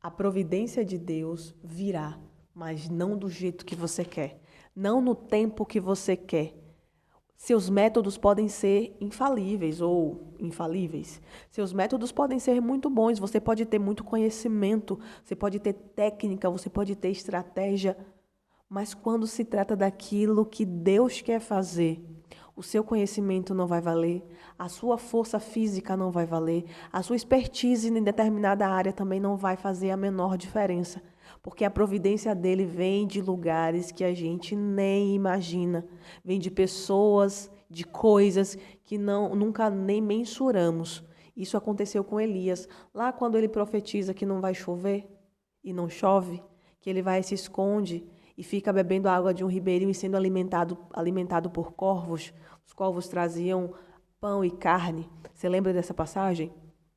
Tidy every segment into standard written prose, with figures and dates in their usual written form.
A providência de Deus virá, mas não do jeito que você quer, não no tempo que você quer. Seus métodos podem ser infalíveis ou infalíveis. Seus métodos podem ser muito bons, você pode ter muito conhecimento, você pode ter técnica, você pode ter estratégia, mas quando se trata daquilo que Deus quer fazer, o seu conhecimento não vai valer, a sua força física não vai valer, a sua expertise em determinada área também não vai fazer a menor diferença, porque a providência dele vem de lugares que a gente nem imagina, vem de pessoas, de coisas que nunca nem mensuramos. Isso aconteceu com Elias, lá quando ele profetiza que não vai chover e não chove, que ele vai e se esconde e fica bebendo água de um ribeirinho e sendo alimentado por corvos. Os corvos traziam pão e carne. Você lembra dessa passagem?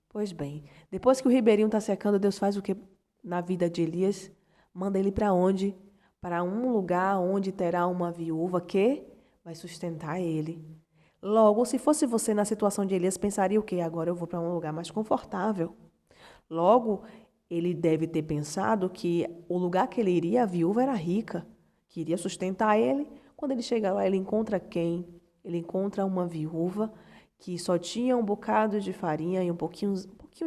Pois bem, depois que o ribeirinho está secando, Deus faz o que na vida de Elias? Manda ele para onde? Para um lugar onde terá uma viúva que vai sustentar ele. Logo, se fosse você na situação de Elias, pensaria o quê? Agora eu vou para um lugar mais confortável. Logo, ele deve ter pensado que o lugar que ele iria, a viúva era rica, que iria sustentar ele. Quando ele chega lá, ele encontra quem? Ele encontra uma viúva que só tinha um bocado de farinha e um pouquinho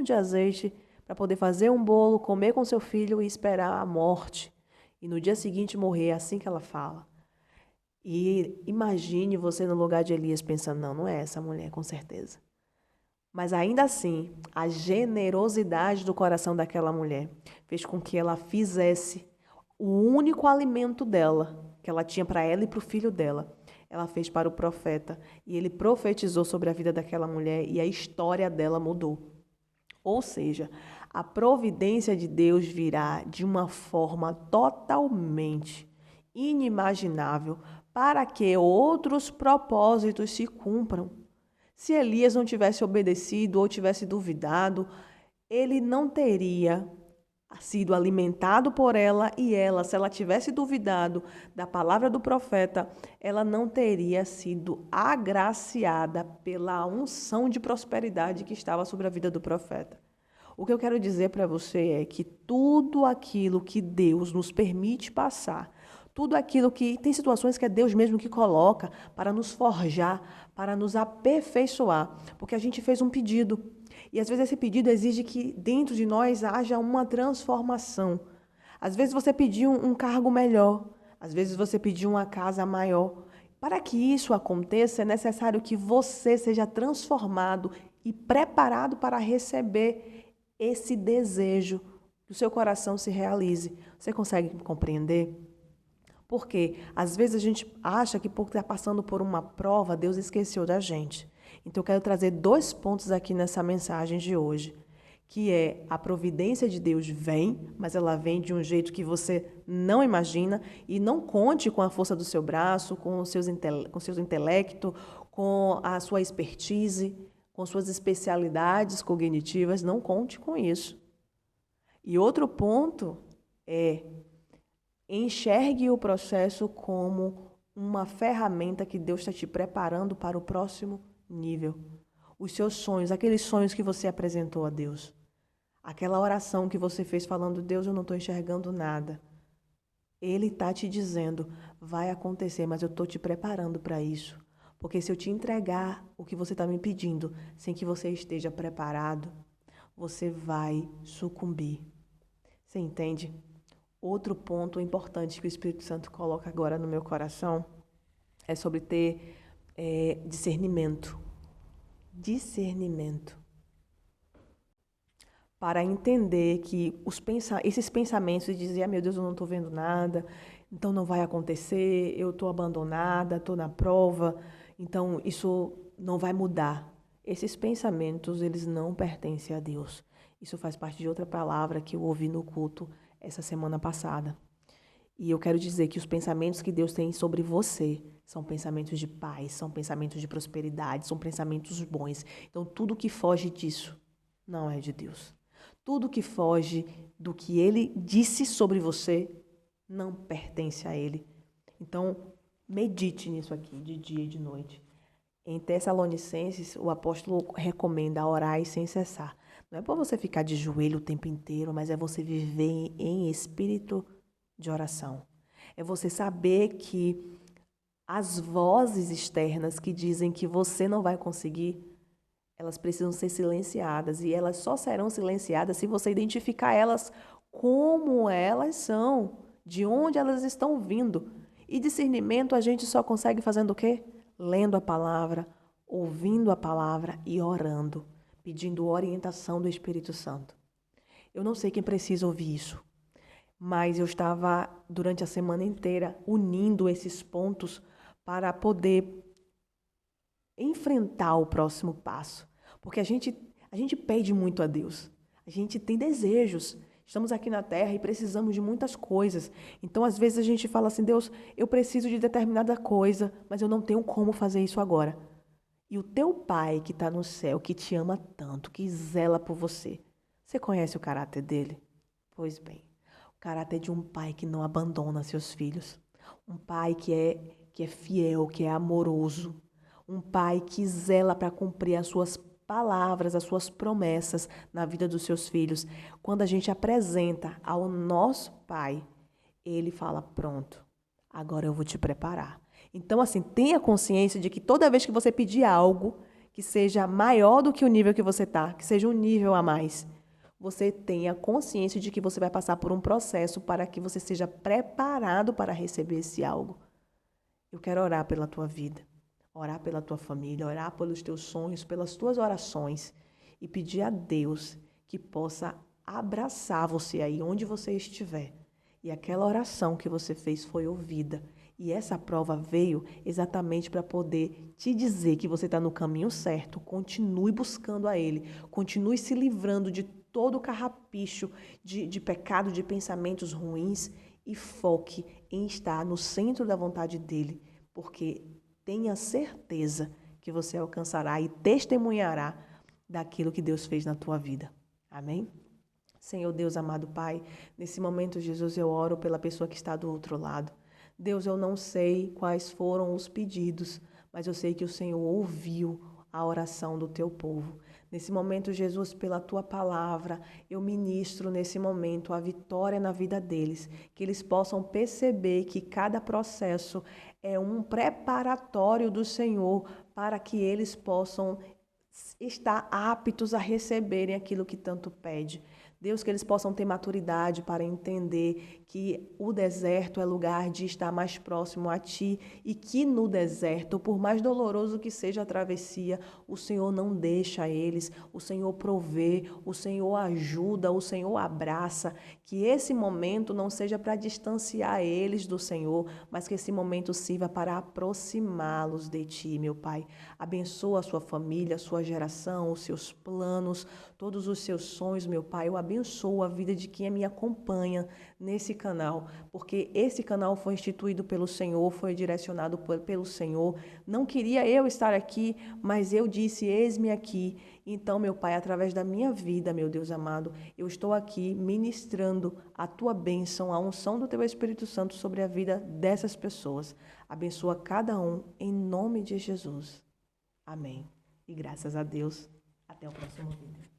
de azeite para poder fazer um bolo, comer com seu filho e esperar a morte. E no dia seguinte morrer, é assim que ela fala. E imagine você no lugar de Elias pensando, não, não é essa mulher, com certeza. Mas ainda assim, a generosidade do coração daquela mulher fez com que ela fizesse o único alimento dela, que ela tinha para ela e para o filho dela. Ela fez para o profeta e ele profetizou sobre a vida daquela mulher e a história dela mudou. Ou seja, a providência de Deus virá de uma forma totalmente inimaginável para que outros propósitos se cumpram. Se Elias não tivesse obedecido ou tivesse duvidado, ele não teria sido alimentado por ela e ela, se ela tivesse duvidado da palavra do profeta, ela não teria sido agraciada pela unção de prosperidade que estava sobre a vida do profeta. O que eu quero dizer para você é que tudo aquilo que Deus nos permite passar, tudo aquilo que tem situações que é Deus mesmo que coloca para nos forjar, para nos aperfeiçoar, porque a gente fez um pedido. E às vezes esse pedido exige que dentro de nós haja uma transformação. Às vezes você pediu um cargo melhor, às vezes você pediu uma casa maior. Para que isso aconteça, é necessário que você seja transformado e preparado para receber esse desejo, que o seu coração se realize. Você consegue compreender? Porque às vezes a gente acha que por estar passando por uma prova, Deus esqueceu da gente. Então eu quero trazer 2 pontos aqui nessa mensagem de hoje, que é a providência de Deus vem, mas ela vem de um jeito que você não imagina e não conte com a força do seu braço, com o seu intelecto, com a sua expertise, com suas especialidades cognitivas, não conte com isso. E outro ponto é enxergue o processo como uma ferramenta que Deus está te preparando para o próximo nível. Os seus sonhos, aqueles sonhos que você apresentou a Deus. Aquela oração que você fez falando, Deus, eu não estou enxergando nada. Ele está te dizendo, vai acontecer, mas eu estou te preparando para isso. Porque se eu te entregar o que você está me pedindo, sem que você esteja preparado, você vai sucumbir. Você entende? Outro ponto importante que o Espírito Santo coloca agora no meu coração é sobre ter discernimento. Discernimento. Para entender que esses pensamentos de dizer, meu Deus, eu não estou vendo nada, então não vai acontecer, eu estou abandonada, estou na prova, então isso não vai mudar. Esses pensamentos, eles não pertencem a Deus. Isso faz parte de outra palavra que eu ouvi no culto essa semana passada. E eu quero dizer que os pensamentos que Deus tem sobre você são pensamentos de paz, são pensamentos de prosperidade, são pensamentos bons. Então, tudo que foge disso não é de Deus. Tudo que foge do que Ele disse sobre você não pertence a Ele. Então, medite nisso aqui, de dia e de noite. Em Tessalonicenses, o apóstolo recomenda orar sem cessar. Não é para você ficar de joelho o tempo inteiro, mas é você viver em espírito de oração. É você saber que as vozes externas que dizem que você não vai conseguir, elas precisam ser silenciadas. E elas só serão silenciadas se você identificar elas como elas são, de onde elas estão vindo. E discernimento a gente só consegue fazendo o quê? Lendo a palavra, ouvindo a palavra e orando, pedindo orientação do Espírito Santo. Eu não sei quem precisa ouvir isso, mas eu estava durante a semana inteira unindo esses pontos para poder enfrentar o próximo passo. Porque a gente pede muito a Deus. A gente tem desejos. Estamos aqui na Terra e precisamos de muitas coisas. Então, às vezes, a gente fala assim, Deus, eu preciso de determinada coisa, mas eu não tenho como fazer isso agora. E o teu Pai que está no céu, que te ama tanto, que zela por você, você conhece o caráter dele? Pois bem, o caráter de um pai que não abandona seus filhos. Um pai que é fiel, que é amoroso. Um pai que zela para cumprir as suas palavras, as suas promessas na vida dos seus filhos. Quando a gente apresenta ao nosso pai, ele fala, pronto, agora eu vou te preparar. Então, assim, tenha consciência de que toda vez que você pedir algo que seja maior do que o nível que você está, que seja um nível a mais, você tenha consciência de que você vai passar por um processo para que você seja preparado para receber esse algo. Eu quero orar pela tua vida, orar pela tua família, orar pelos teus sonhos, pelas tuas orações e pedir a Deus que possa abraçar você aí onde você estiver. E aquela oração que você fez foi ouvida. E essa prova veio exatamente para poder te dizer que você está no caminho certo. Continue buscando a Ele. Continue se livrando de todo o carrapicho de pecado, de pensamentos ruins e foque em estar no centro da vontade dEle. Porque tenha certeza que você alcançará e testemunhará daquilo que Deus fez na tua vida. Amém? Senhor Deus, amado Pai, nesse momento, Jesus, eu oro pela pessoa que está do outro lado. Deus, eu não sei quais foram os pedidos, mas eu sei que o Senhor ouviu a oração do teu povo. Nesse momento, Jesus, pela tua palavra, eu ministro nesse momento a vitória na vida deles, que eles possam perceber que cada processo é um preparatório do Senhor para que eles possam estar aptos a receberem aquilo que tanto pede. Deus, que eles possam ter maturidade para entender que o deserto é lugar de estar mais próximo a Ti e que no deserto, por mais doloroso que seja a travessia, o Senhor não deixa eles, o Senhor provê, o Senhor ajuda, o Senhor abraça. Que esse momento não seja para distanciar eles do Senhor, mas que esse momento sirva para aproximá-los de Ti, meu Pai. Abençoa a sua família, a sua geração, os seus planos, todos os seus sonhos, meu Pai. Eu abençoo a vida de quem me acompanha nesse canal, porque esse canal foi instituído pelo Senhor, foi direcionado pelo Senhor. Não queria eu estar aqui, mas eu disse, eis-me aqui. Então, meu Pai, através da minha vida, meu Deus amado, eu estou aqui ministrando a Tua bênção, a unção do Teu Espírito Santo sobre a vida dessas pessoas. Abençoa cada um, em nome de Jesus. Amém. E graças a Deus, até o próximo vídeo.